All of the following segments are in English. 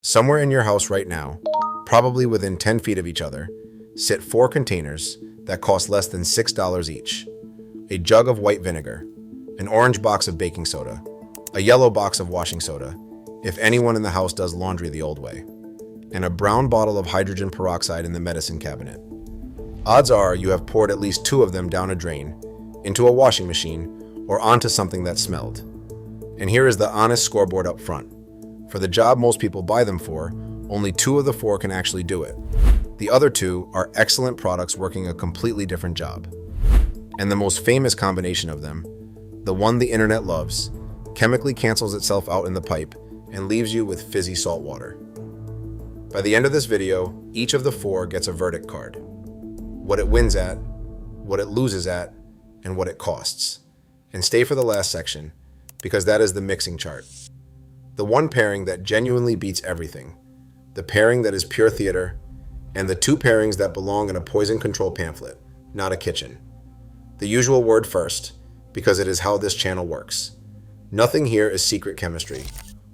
Somewhere in your house right now, probably within 10 feet of each other, sit 4 containers that cost less than $6 each. A jug of white vinegar, an orange box of baking soda, a yellow box of washing soda, if anyone in the house does laundry the old way, and a brown bottle of hydrogen peroxide in the medicine cabinet. Odds are you have poured at least 2 of them down a drain, into a washing machine, or onto something that smelled. And here is the honest scoreboard up front. For the job most people buy them for, only 2 of the 4 can actually do it. The other 2 are excellent products working a completely different job. And the most famous combination of them, the one the internet loves, chemically cancels itself out in the pipe and leaves you with fizzy salt water. By the end of this video, each of the 4 gets a verdict card. What it wins at, what it loses at, and what it costs. And stay for the last section, because that is the mixing chart. The one pairing that genuinely beats everything, the pairing that is pure theater, and the 2 pairings that belong in a poison control pamphlet, not a kitchen. The usual word first, because it is how this channel works. Nothing here is secret chemistry.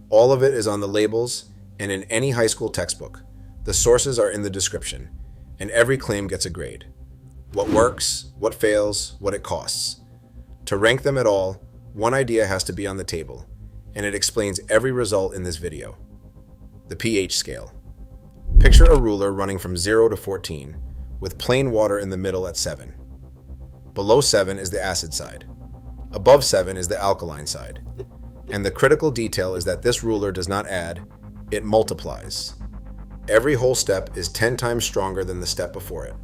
All of it is on the labels and in any high school textbook. The sources are in the description, and every claim gets a grade. What works, what fails, what it costs. To rank them at all, one idea has to be on the table, and it explains every result in this video. The pH scale. Picture a ruler running from 0 to 14, with plain water in the middle at 7. Below 7 is the acid side. Above 7 is the alkaline side. And the critical detail is that this ruler does not add, it multiplies. Every whole step is 10 times stronger than the step before it,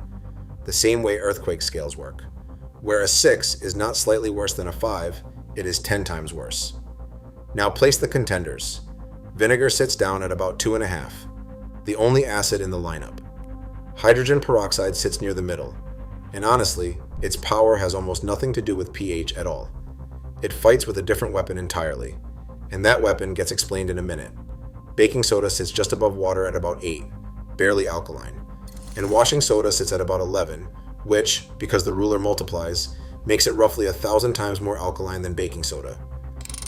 the same way earthquake scales work. Where a 6 is not slightly worse than a 5, it is 10 times worse. Now place the contenders. Vinegar sits down at about 2.5, the only acid in the lineup. Hydrogen peroxide sits near the middle, and honestly, its power has almost nothing to do with pH at all. It fights with a different weapon entirely, and that weapon gets explained in a minute. Baking soda sits just above water at about 8, barely alkaline, and washing soda sits at about 11, which, because the ruler multiplies, makes it roughly 1,000 times more alkaline than baking soda.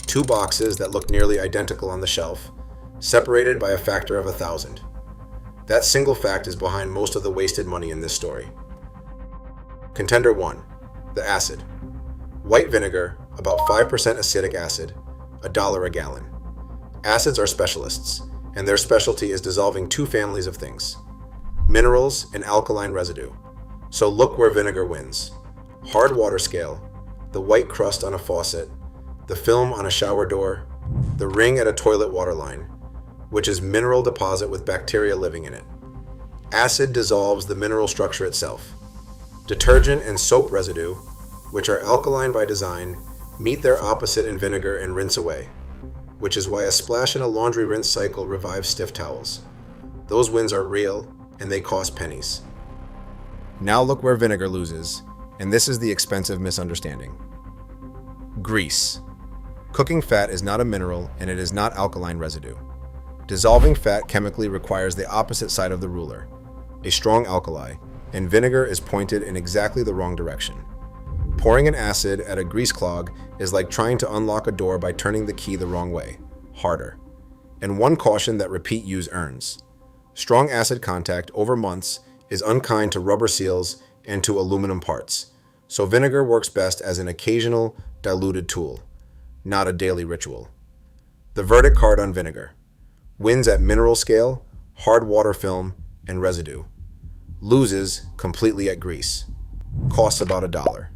2 boxes that look nearly identical on the shelf, separated by a factor of 1,000. That single fact is behind most of the wasted money in this story. Contender 1, the acid. White vinegar, about 5% acidic acid, $1 a gallon. Acids are specialists, and their specialty is dissolving 2 families of things, minerals and alkaline residue. So look where vinegar wins. Hard water scale, the white crust on a faucet, the film on a shower door, the ring at a toilet water line, which is mineral deposit with bacteria living in it. Acid dissolves the mineral structure itself. Detergent and soap residue, which are alkaline by design, meet their opposite in vinegar and rinse away, which is why a splash in a laundry rinse cycle revives stiff towels. Those wins are real, and they cost pennies. Now look where vinegar loses, and this is the expensive misunderstanding. Grease. Cooking fat is not a mineral, and it is not alkaline residue. Dissolving fat chemically requires the opposite side of the ruler, a strong alkali, and vinegar is pointed in exactly the wrong direction. Pouring an acid at a grease clog is like trying to unlock a door by turning the key the wrong way, harder. And one caution that repeat use earns. Strong acid contact over months is unkind to rubber seals and to aluminum parts, so vinegar works best as an occasional, diluted tool, not a daily ritual. The verdict card on vinegar. Wins at mineral scale, hard water film, and residue. Loses completely at grease. Costs about $1.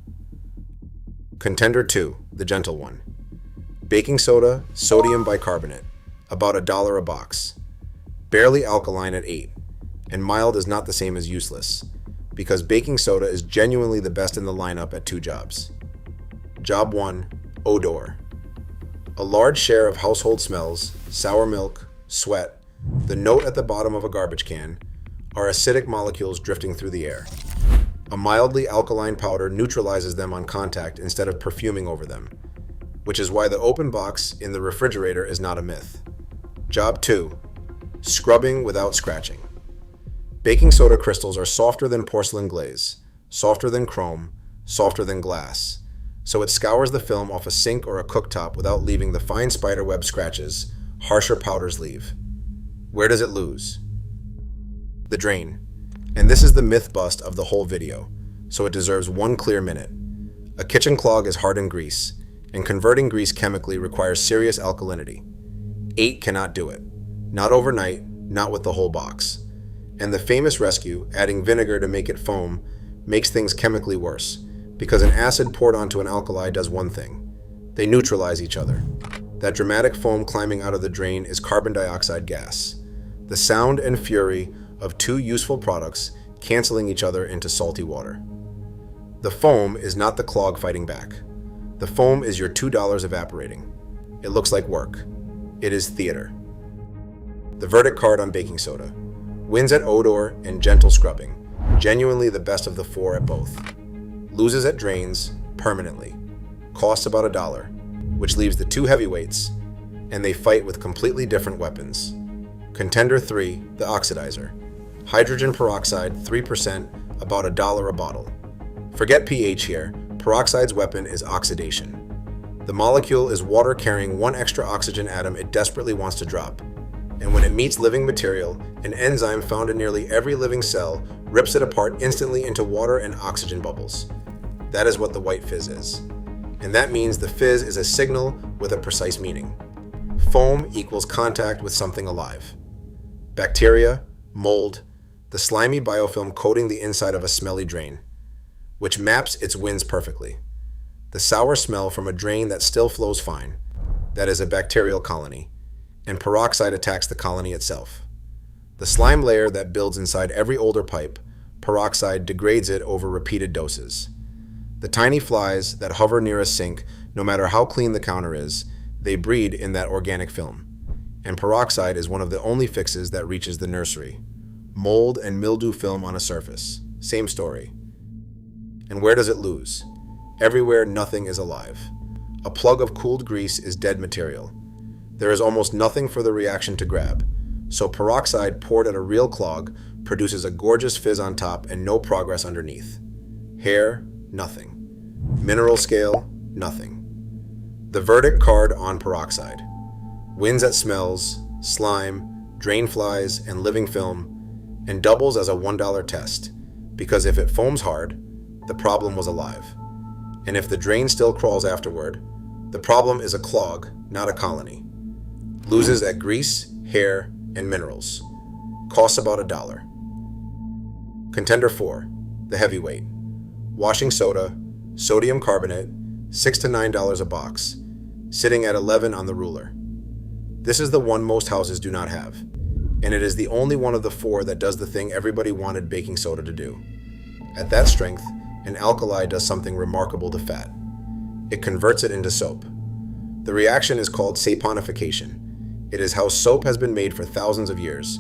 Contender 2, the gentle one. Baking soda, sodium bicarbonate, about $1 a box. Barely alkaline at 8, and mild is not the same as useless, because baking soda is genuinely the best in the lineup at 2 jobs. Job 1, odor. A large share of household smells, sour milk, sweat, the note at the bottom of a garbage can, are acidic molecules drifting through the air. A mildly alkaline powder neutralizes them on contact instead of perfuming over them, which is why the open box in the refrigerator is not a myth. Job 2, scrubbing without scratching. Baking soda crystals are softer than porcelain glaze, softer than chrome, softer than glass, so it scours the film off a sink or a cooktop without leaving the fine spiderweb scratches harsher powders leave. Where does it lose? The drain. And this is the myth bust of the whole video, so it deserves one clear minute. A kitchen clog is hardened grease, and converting grease chemically requires serious alkalinity. 8 cannot do it. Not overnight, not with the whole box. And the famous rescue, adding vinegar to make it foam, makes things chemically worse, because an acid poured onto an alkali does one thing. They neutralize each other. That dramatic foam climbing out of the drain is carbon dioxide gas. The sound and fury of two useful products canceling each other into salty water. The foam is not the clog fighting back. The foam is your $2 evaporating. It looks like work. It is theater. The verdict card on baking soda. Wins at odor and gentle scrubbing. Genuinely the best of the four at both. Loses at drains permanently. Costs about $1, which leaves the two heavyweights, and they fight with completely different weapons. Contender 3, the oxidizer. Hydrogen peroxide, 3%, about $1 a bottle. Forget pH here, peroxide's weapon is oxidation. The molecule is water carrying one extra oxygen atom it desperately wants to drop. And when it meets living material, an enzyme found in nearly every living cell rips it apart instantly into water and oxygen bubbles. That is what the white fizz is. And that means the fizz is a signal with a precise meaning. Foam equals contact with something alive. Bacteria, mold, the slimy biofilm coating the inside of a smelly drain, which maps its winds perfectly. The sour smell from a drain that still flows fine, that is a bacterial colony, and peroxide attacks the colony itself. The slime layer that builds inside every older pipe, peroxide degrades it over repeated doses. The tiny flies that hover near a sink, no matter how clean the counter is, they breed in that organic film. And peroxide is one of the only fixes that reaches the nursery. Mold and mildew film on a surface. Same story. And where does it lose? Everywhere nothing is alive. A plug of cooled grease is dead material. There is almost nothing for the reaction to grab, so peroxide poured at a real clog produces a gorgeous fizz on top and no progress underneath. Hair, nothing. Mineral scale, nothing. The verdict card on peroxide. Wins at smells, slime, drain flies, and living film, and doubles as a $1 test, because if it foams hard, the problem was alive. And if the drain still crawls afterward, the problem is a clog, not a colony. Loses at grease, hair, and minerals. Costs about $1. Contender 4, the heavyweight. Washing soda, sodium carbonate, $6 to $9 a box, sitting at 11 on the ruler. This is the one most houses do not have, and it is the only one of the 4 that does the thing everybody wanted baking soda to do. At that strength, an alkali does something remarkable to fat. It converts it into soap. The reaction is called saponification. It is how soap has been made for thousands of years,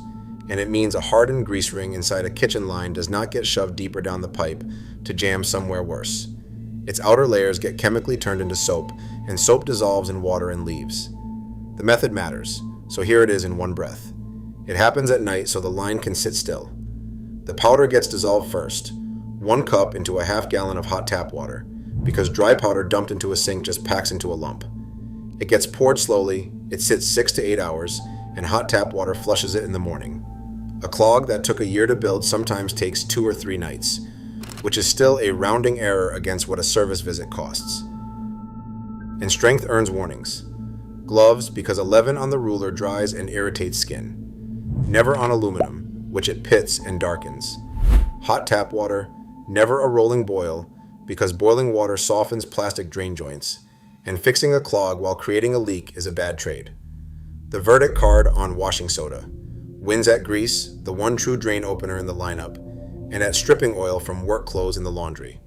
and it means a hardened grease ring inside a kitchen line does not get shoved deeper down the pipe to jam somewhere worse. Its outer layers get chemically turned into soap, and soap dissolves in water and leaves. The method matters, so here it is in one breath. It happens at night so the line can sit still. The powder gets dissolved first, 1 cup into a half gallon of hot tap water, because dry powder dumped into a sink just packs into a lump. It gets poured slowly, it sits 6 to 8 hours, and hot tap water flushes it in the morning. A clog that took a year to build sometimes takes 2 or 3 nights, which is still a rounding error against what a service visit costs. And strength earns warnings. Gloves, because 11 on the ruler dries and irritates skin. Never on aluminum, which it pits and darkens. Hot tap water, never a rolling boil, because boiling water softens plastic drain joints, and fixing a clog while creating a leak is a bad trade. The verdict card on washing soda. Wins at grease, the one true drain opener in the lineup, and at stripping oil from work clothes in the laundry.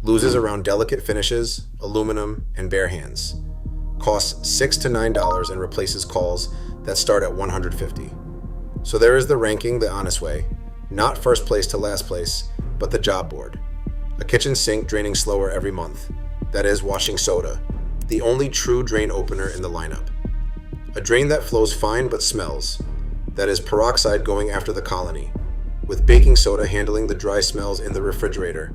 Loses around delicate finishes, aluminum, and bare hands. Costs $6 to $9 and replaces calls that start at $150. So there is the ranking the honest way, not first place to last place, but the job board. A kitchen sink draining slower every month. That is washing soda, the only true drain opener in the lineup. A drain that flows fine but smells. That is peroxide going after the colony, with baking soda handling the dry smells in the refrigerator,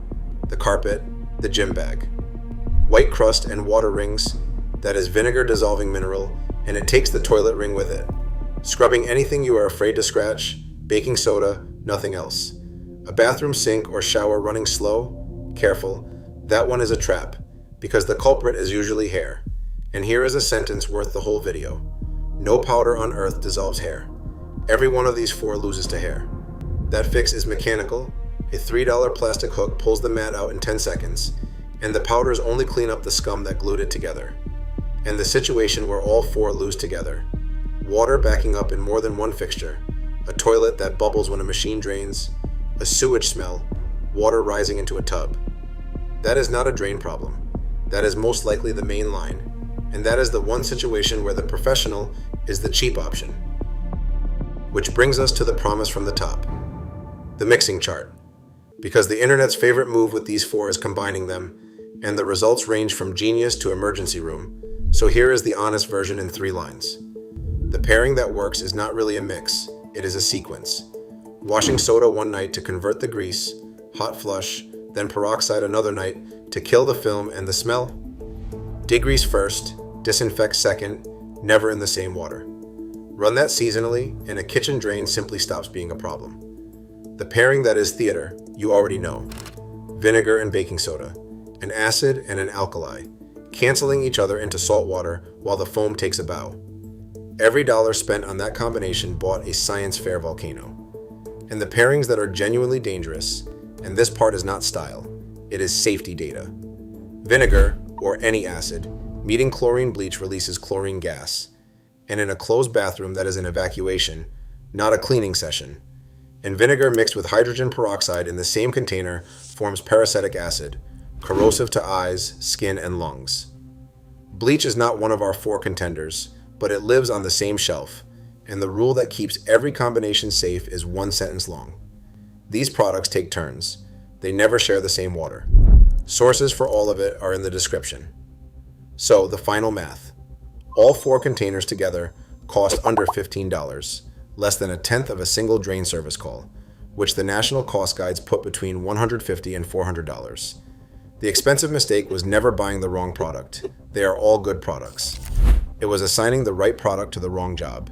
the carpet, the gym bag. White crust and water rings, that is vinegar dissolving mineral, and it takes the toilet ring with it. Scrubbing anything you are afraid to scratch, baking soda, nothing else. A bathroom sink or shower running slow? Careful, that one is a trap, because the culprit is usually hair. And here is a sentence worth the whole video. No powder on earth dissolves hair. Every one of these 4 loses to hair. That fix is mechanical. A $3 plastic hook pulls the mat out in 10 seconds, and the powders only clean up the scum that glued it together. And the situation where all 4 lose together. Water backing up in more than one fixture, a toilet that bubbles when a machine drains, a sewage smell, water rising into a tub. That is not a drain problem. That is most likely the main line, and that is the one situation where the professional is the cheap option. Which brings us to the promise from the top. The mixing chart. Because the internet's favorite move with these 4 is combining them, and the results range from genius to emergency room, so here is the honest version in 3 lines. The pairing that works is not really a mix, it is a sequence. Washing soda one night to convert the grease, hot flush, then peroxide another night to kill the film and the smell. Degrease first, disinfect second, never in the same water. Run that seasonally, and a kitchen drain simply stops being a problem. The pairing that is theater, you already know. Vinegar and baking soda, an acid and an alkali, canceling each other into salt water while the foam takes a bow. Every dollar spent on that combination bought a science fair volcano. And the pairings that are genuinely dangerous, and this part is not style, it is safety data. Vinegar, or any acid, meeting chlorine bleach releases chlorine gas. And in a closed bathroom that is an evacuation, not a cleaning session. And vinegar mixed with hydrogen peroxide in the same container forms peracetic acid, corrosive to eyes, skin, and lungs. Bleach is not one of our 4 contenders, but it lives on the same shelf, and the rule that keeps every combination safe is 1 sentence long. These products take turns. They never share the same water. Sources for all of it are in the description. So, the final math. All 4 containers together cost under $15, less than a tenth of a single drain service call, which the national cost guides put between $150 and $400. The expensive mistake was never buying the wrong product. They are all good products. It was assigning the right product to the wrong job.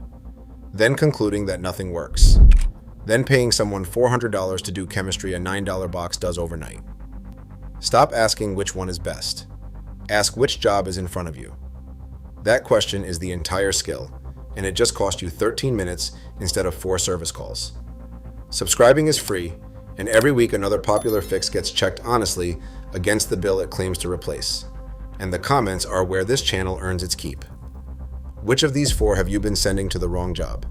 Then concluding that nothing works. Then paying someone $400 to do chemistry a $9 box does overnight. Stop asking which one is best. Ask which job is in front of you. That question is the entire skill, and it just cost you 13 minutes instead of 4 service calls. Subscribing is free, and every week another popular fix gets checked honestly against the bill it claims to replace. And the comments are where this channel earns its keep. Which of these 4 have you been sending to the wrong job?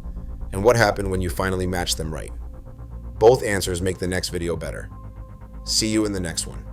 And what happened when you finally matched them right? Both answers make the next video better. See you in the next one.